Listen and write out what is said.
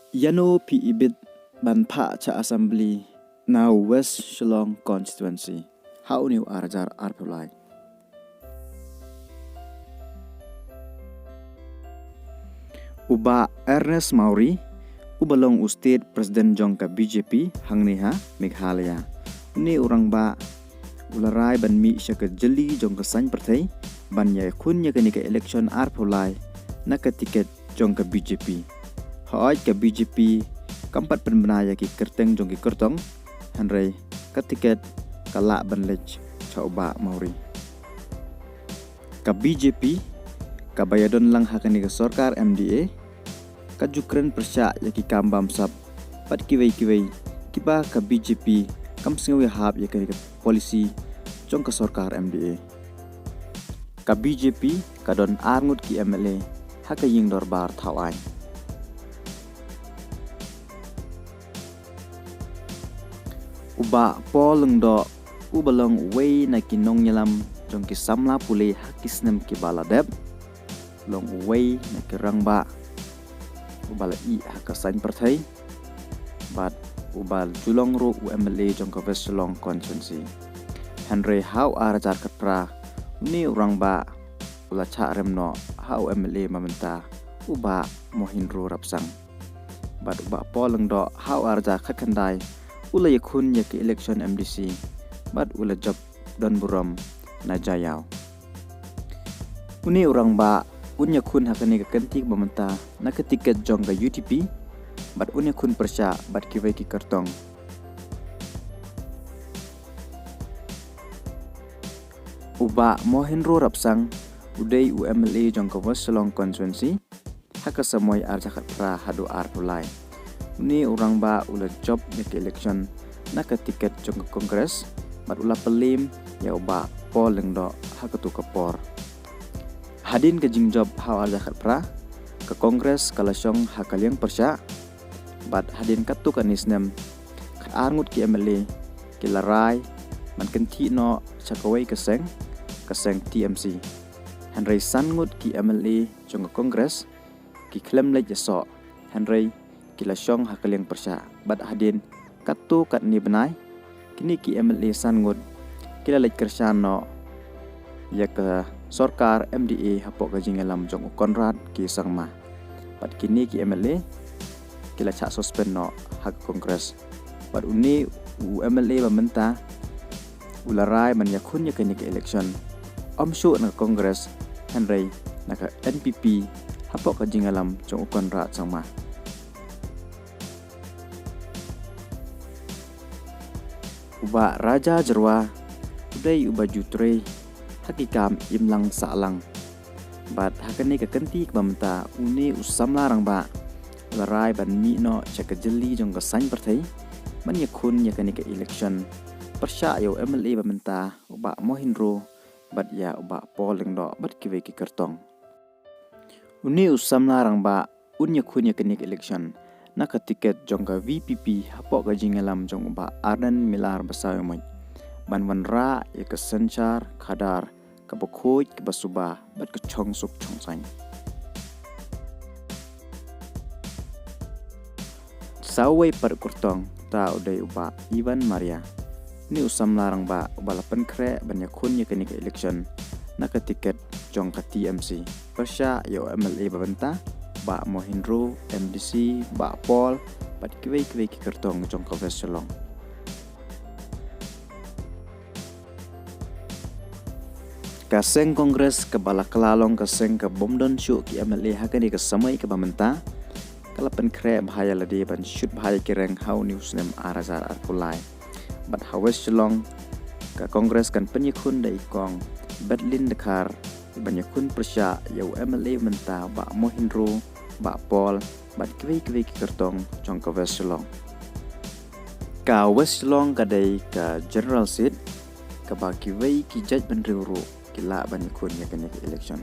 Yano pi ibit ban pha cha assembly now West Shillong constituency. How new arjar arpulai. Uba Ernest Mauri ubalong usted Presiden jongka BJP hangneha Meghalaya. Uni orang ba ularai ban mi syaka jeli jongka san partai ban ya kunya kenika election arpulai naka tiket jongka BJP. Haaj ke BJP kampat penbenaya ki kerteng jongki kertong hanrei ka tiket kala ban lej Uba Mauri. Ka BJP ka bayadon lang hakani ka sorkar MDA ka jukren persya yaki kambam sab pat kiwei kiba ka BJP kam singawi hab yakani ka polisi jong ka sorkar MDA. Ka BJP ka don arngut ki MLA haka ying dorbar thawan. Uba poleng do ubalong wei na kinong nyalam jong ki samla pule hakisnem ki baladep long wei na kirang ba ubal i hakasan partai bat ubal julong ro UMLA jong ka West Shillong constituency Henry how arajar katra ni orang ba ula cha remno how MLA mamenta uba mohinro rapsang bat uba poleng do how arajar khakandai ula yakun yak election MDC bat ula job don buram na jayaw uni orang ba unya kun hakani ka kentik mamenta na ketiket jong ka UTP bat unya kun persya bat kiwai ki kartong uba mohinro rapsang udai UMLA jong ka West Shillong constituency haka samoy arjakat pra hadu arpulai uni orang ba ula job yak election na ketiket jong ka kongres bat ula pelim ya uba poleng do hakatu kapor hadin ke jingjob hawa zakat pra ke kongres kalasyong hakaliang persya bat hadin katu kanisnem kat arngut ki MLA ki larai man kenti no chakawai keseng TMC Henry sangut ki MLA jong kongres ki klem lej so Henry ki lasyong hakaliang persya bat hadin katu kat ni benai kini ki MLA sangut kila lej kersyan no ya ke sorkar MDA hapok ka jingalam jong Konrad ki sangma pat kini ki MLA kila chak suspend no hak kongres pat uni UMLA mamenta ularai man yakun yakani ke election omshu na kongres Henry na ka NPP hapok ka jingalam jong Konrad sangma uba raja jerwa udai uba jutre hakikam imlang salang bat hakani ka kenti mamenta uni usam larang ba larai ban mi no chaka jeli jong ka san partai man yakun yakani ka election persya yo MLA mamenta uba mohinro bat ya uba poleng do bat kiwe ki kertong uni usam larang ba un yakun yakani ka election na ka tiket jong ka VPP hapok ka jingalam jong uba Arden Milar basaw mo ban ra ya ka senchar khadar kabokhoy kabasuba bat ka chong suk chong sang sawai par kurtong ta udai uba Ivan Maria ni usam larang ba uba lapan kre ban yakun yakani ka election na ka tiket jong ka TMC persya yo MLA babenta ba Mohinro MDC ba Paul bat kiwei ki kertong jong ka West Shillong kaseng kongres ke bala kelalong kaseng ke bomdon syuk ki MLA hakani ke samai ke bamenta kalapan kre bahaya ladi ban syut bahaya kireng how news nem arazar arpulai bat West Shillong ke kongres kan penyekun da ikong Berlin dekar banyakun persya yau MLA menta ba Mohinro ba Paul bat kiwei ki kertong jong ka West Shillong ka West Shillong kadai ka general seat ka ba kiwei ki judge ban riuru kila banyakun yakani election